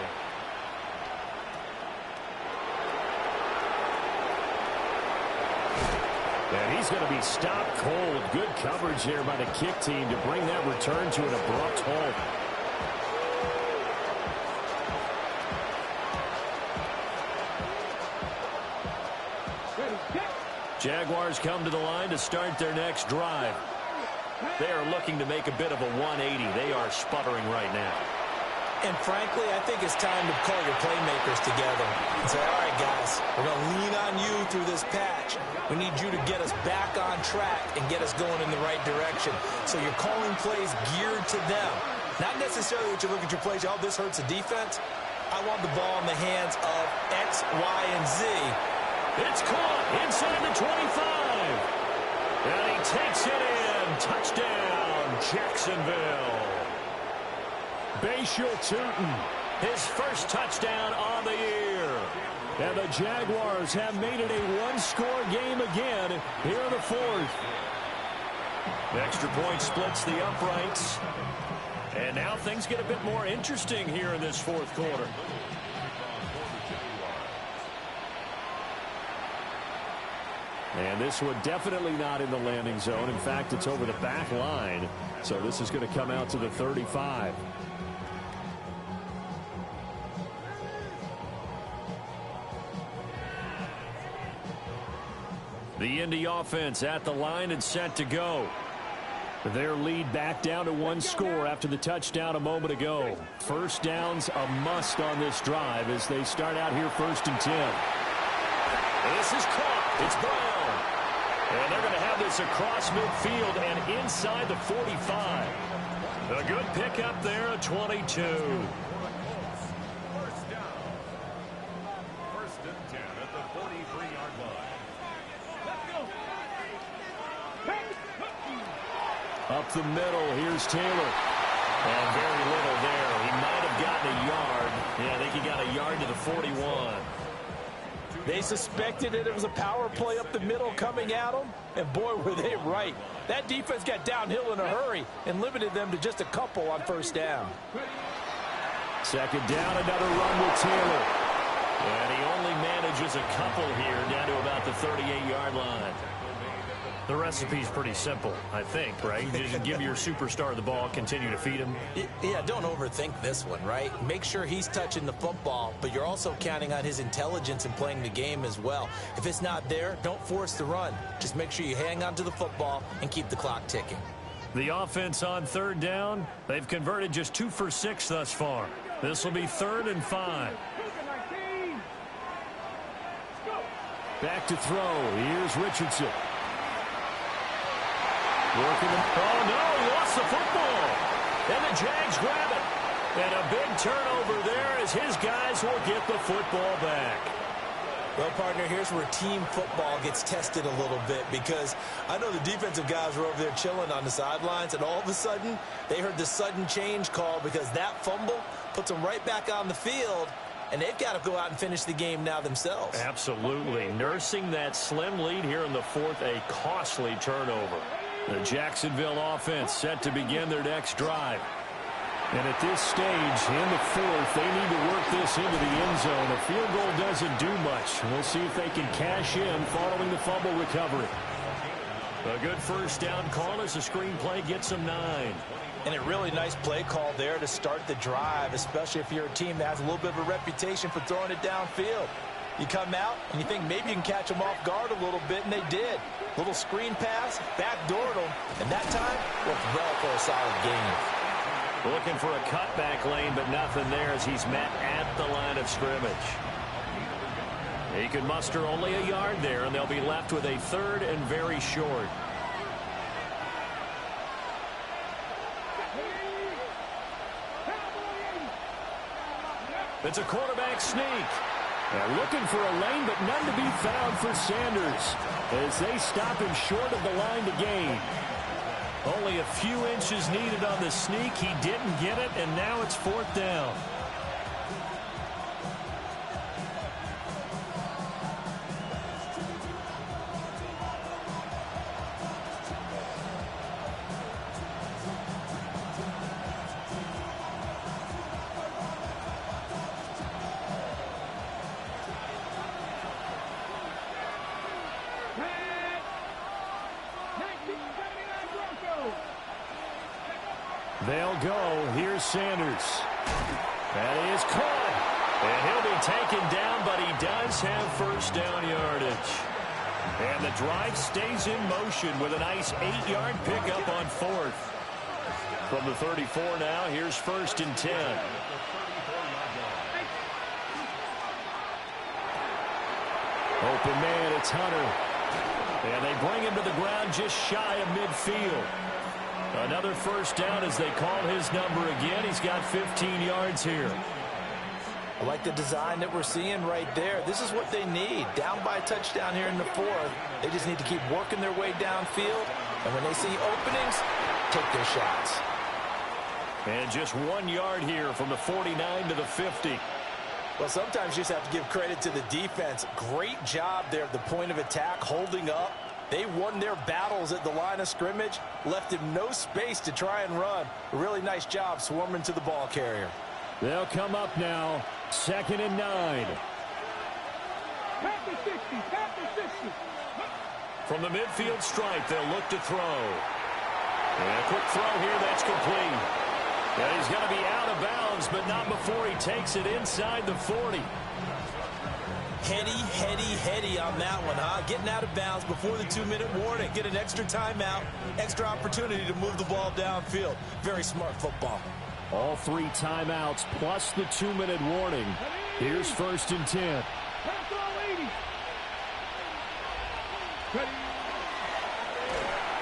And he's going to be stopped cold. Good coverage there by the kick team to bring that return to an abrupt halt. Jaguars come to the line to start their next drive. They are looking to make a bit of a 180. They are sputtering right now. And frankly, I think it's time to call your playmakers together and say, all right, guys, we're going to lean on you through this patch. We need you to get us back on track and get us going in the right direction. So you're calling plays geared to them. Not necessarily that you look at your plays, oh, this hurts the defense. I want the ball in the hands of X, Y, and Z. It's caught inside the 25. And he takes it in. Touchdown, Jacksonville. Bashal Tootin, his first touchdown on the year. And the Jaguars have made it a one-score game again here in the 4th. The extra point splits the uprights. And now things get a bit more interesting here in this 4th quarter. And this one definitely not in the landing zone. In fact, it's over the back line. So this is going to come out to the 35. The Indy offense at the line and set to go. Their lead back down to 1 score after the touchdown a moment ago. First down's a must on this drive as they start out here 1st and 10. This is caught. It's Brown. And they're going to have this across midfield and inside the 45. A good pickup there at 22. First down. 1st and 10 at the 43-yard line. Up the middle, here's Taylor. And very little there. He might have gotten a yard. Yeah, I think he got a yard to the 41. They suspected it was a power play up the middle coming at them, and boy, were they right. That defense got downhill in a hurry and limited them to just a couple on first down. Second down, another run with Taylor. And he only manages a couple here down to about the 38-yard line. The recipe's pretty simple, I think, right? You just give your superstar the ball, continue to feed him. Yeah, don't overthink this one, right? Make sure he's touching the football, but you're also counting on his intelligence in playing the game as well. If it's not there, don't force the run. Just make sure you hang on to the football and keep the clock ticking. The offense on third down, they've converted just 2 for 6 thus far. This will be 3rd and 5. Back to throw. Here's Richardson. Working the, oh no, he lost the football. And the Jags grab it. And a big turnover there as his guys will get the football back. Well, partner, here's where team football gets tested a little bit, because I know the defensive guys were over there chilling on the sidelines, and all of a sudden they heard the sudden change call because that fumble puts them right back on the field, and they've got to go out and finish the game now themselves. Absolutely. Nursing that slim lead here in the 4th, a costly turnover. The Jacksonville offense set to begin their next drive. And at this stage, in the 4th, they need to work this into the end zone. A field goal doesn't do much. We'll see if they can cash in following the fumble recovery. A good first down call as the screenplay gets them 9. And a really nice play call there to start the drive, especially if you're a team that has a little bit of a reputation for throwing it downfield. You come out and you think maybe you can catch them off guard a little bit, and they did. Little screen pass, backdoored them, and that time worked well for a solid gain. Looking for a cutback lane, but nothing there as he's met at the line of scrimmage. He could muster only a yard there, and they'll be left with a 3rd and very short. It's a quarterback sneak. They're looking for a lane, but none to be found for Sanders as they stop him short of the line to gain. Only a few inches needed on the sneak. He didn't get it, and now it's 4th down. They'll go. Here's Sanders. That is caught. And he'll be taken down, but he does have first down yardage. And the drive stays in motion with a nice 8-yard pickup on 4th. From the 34 now, here's 1st and 10. Open man, it's Hunter. And they bring him to the ground just shy of midfield. Another first down as they call his number again. He's got 15 yards here. I like the design that we're seeing right there. This is what they need. Down by a touchdown here in the 4th. They just need to keep working their way downfield. And when they see openings, take their shots. And just 1 yard here from the 49 to the 50. Well, sometimes you just have to give credit to the defense. Great job there at the point of attack, holding up. They won their battles at the line of scrimmage, left him no space to try and run. A really nice job swarming to the ball carrier. They'll come up now, 2nd and 9. Pack the 60, pack the 60. From the midfield stripe, they'll look to throw. And a quick throw here, that's complete. And he's going to be out of bounds, but not before he takes it inside the 40. Heady on that one, huh? Getting out of bounds before the 2-minute warning. Get an extra timeout, extra opportunity to move the ball downfield. Very smart football. All 3 timeouts plus the 2-minute warning. Here's 1st and 10.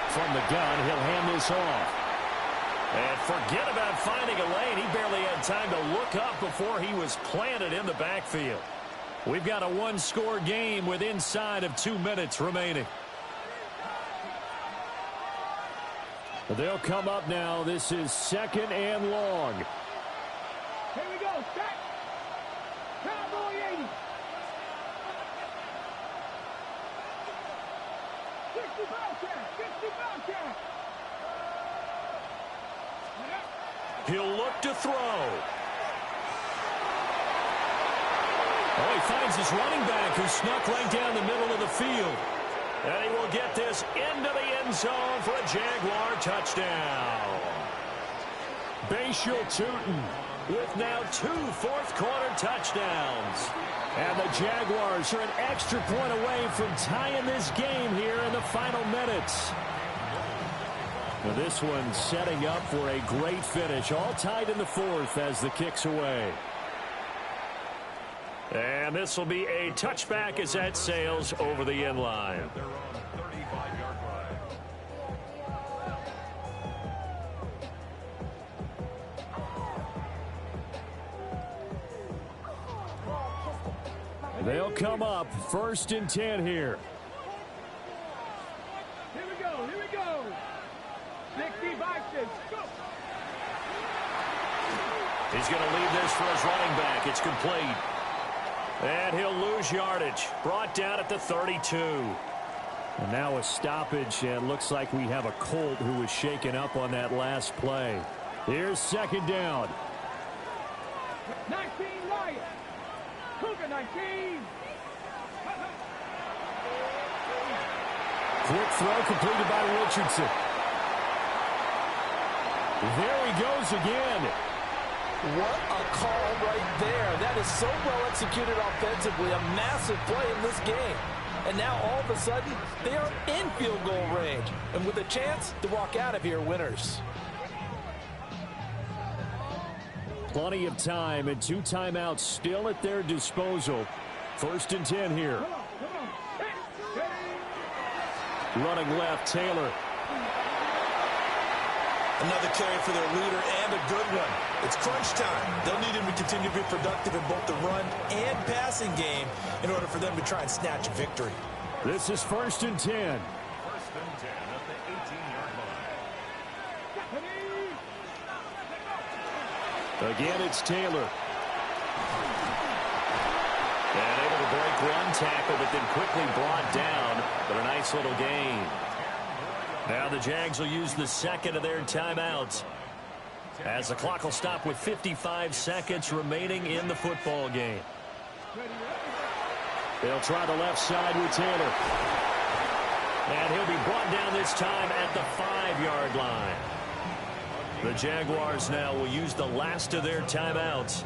From the gun, he'll hand this off. And forget about finding a lane. He barely had time to look up before he was planted in the backfield. We've got a 1-score game with inside of 2 minutes remaining. They'll come up now. This is 2nd and long. Here we go. Set. He'll look to throw. Oh, he finds his running back who snuck right down the middle of the field. And he will get this into the end zone for a Jaguar touchdown. Bashal Tootin with now 2 fourth-quarter touchdowns. And the Jaguars are an extra point away from tying this game here in the final minutes. Now this one setting up for a great finish. All tied in the fourth as the kick's away. And this will be a touchback as that sails over the end line. They're on the 35-yard line. They'll come up 1st and 10 here. Here we go, here we go. 65, go. He's going to leave this for his running back. It's complete. And he'll lose yardage. Brought down at the 32. And now a stoppage, and looks like we have a Colt who was shaken up on that last play. Here's 2nd down. 19 Lions. Cougar 19. Quick throw completed by Richardson. There he goes again. What a call right there. That is so well executed offensively. A massive play in this game. And now all of a sudden, they are in field goal range. And with a chance to walk out of here winners. Plenty of time and 2 timeouts still at their disposal. 1st and 10 here. Running left, Taylor. Another carry for their leader and a good one. It's crunch time. They'll need him to continue to be productive in both the run and passing game in order for them to try and snatch a victory. This is 1st and 10. 1st and 10 at the 18-yard line. Again, it's Taylor. And able to break one tackle, but then quickly brought down. But a nice little gain. Now the Jags will use the 2nd of their timeouts, as the clock will stop with 55 seconds remaining in the football game. They'll try the left side with Taylor. And he'll be brought down this time at the 5-yard line. The Jaguars now will use the last of their timeouts.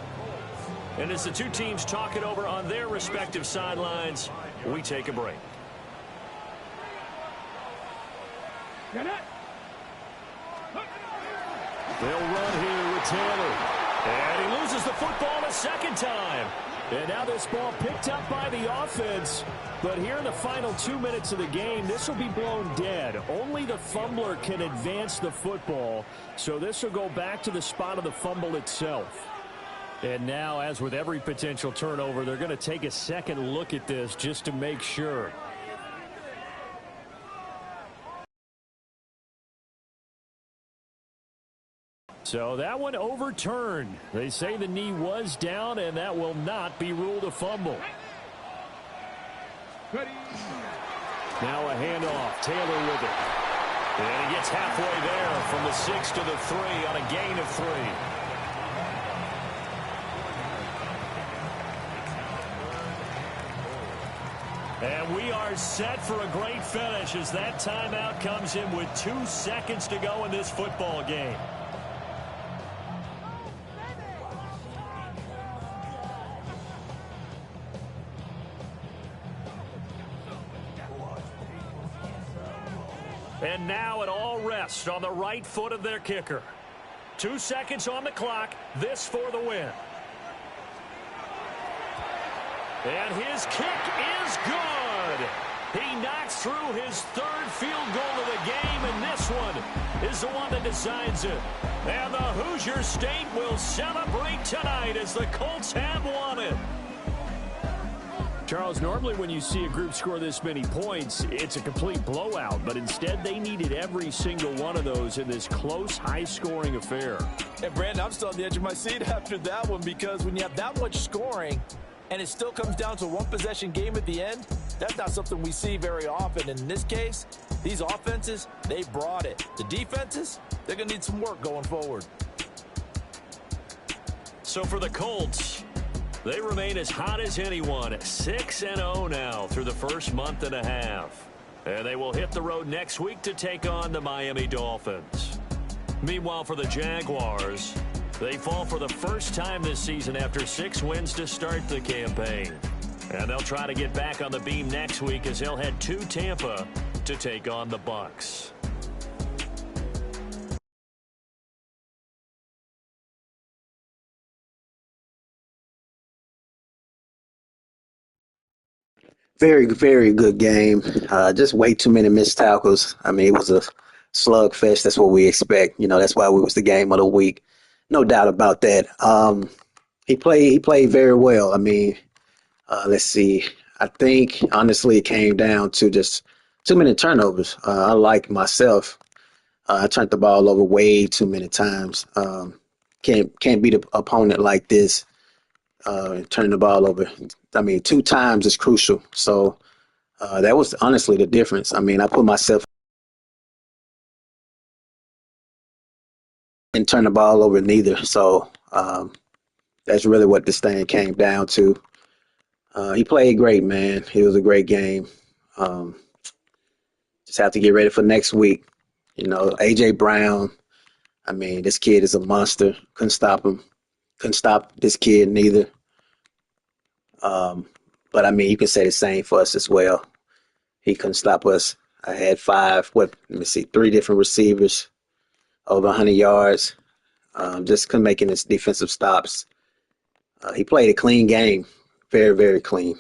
And as the 2 teams talk it over on their respective sidelines, we take a break. Get it. They'll run here with Taylor. And he loses the football a 2nd time. And now this ball picked up by the offense. But here in the final 2 minutes of the game, this will be blown dead. Only the fumbler can advance the football. So this will go back to the spot of the fumble itself. And now, as with every potential turnover, they're going to take a second look at this just to make sure. So that one overturned. They say the knee was down, and that will not be ruled a fumble. Now a handoff. Taylor with it. And he gets halfway there from the 6 to the 3 on a gain of 3. And we are set for a great finish as that timeout comes in with 2 seconds to go in this football game. And now it all rests on the right foot of their kicker. 2 seconds on the clock. This for the win. And his kick is good. He knocks through his 3rd field goal of the game, and this one is the one that decides it. And the Hoosier State will celebrate tonight as the Colts have won it. Charles, normally when you see a group score this many points, it's a complete blowout. But instead, they needed every single one of those in this close, high-scoring affair. And, Brandon, I'm still on the edge of my seat after that one, because when you have that much scoring and it still comes down to a one-possession game at the end, that's not something we see very often. And in this case, These offenses, they brought it. The defenses, they're going to need some work going forward. So for the Colts, they remain as hot as anyone, 6-0 now through the first month and a half. And they will hit the road next week to take on the Miami Dolphins. Meanwhile, for the Jaguars, they fall for the first time this season after 6 wins to start the campaign. And they'll try to get back on the beam next week as they'll head to Tampa to take on the Bucs. Very, very good game. Just way too many missed tackles. I mean, it was a slugfest. That's what we expect. That's why it was the game of the week. No doubt about that. He played very well. I mean, let's see. I think honestly it came down to just too many turnovers. Unlike myself, I turned the ball over way too many times. Can't beat an opponent like this. Turning the ball over. I mean, 2 times is crucial. So that was honestly the difference. I mean, I put myself and turn the ball over neither. So that's really what this thing came down to. He played great, man. It was a great game. Just have to get ready for next week. A.J. Brown, I mean, this kid is a monster. Couldn't stop him. Couldn't stop this kid neither. But, I mean, you can say the same for us as well. He couldn't stop us. I had 3 different receivers, over 100 yards. Just couldn't make any defensive stops. He played a clean game. Very, very clean.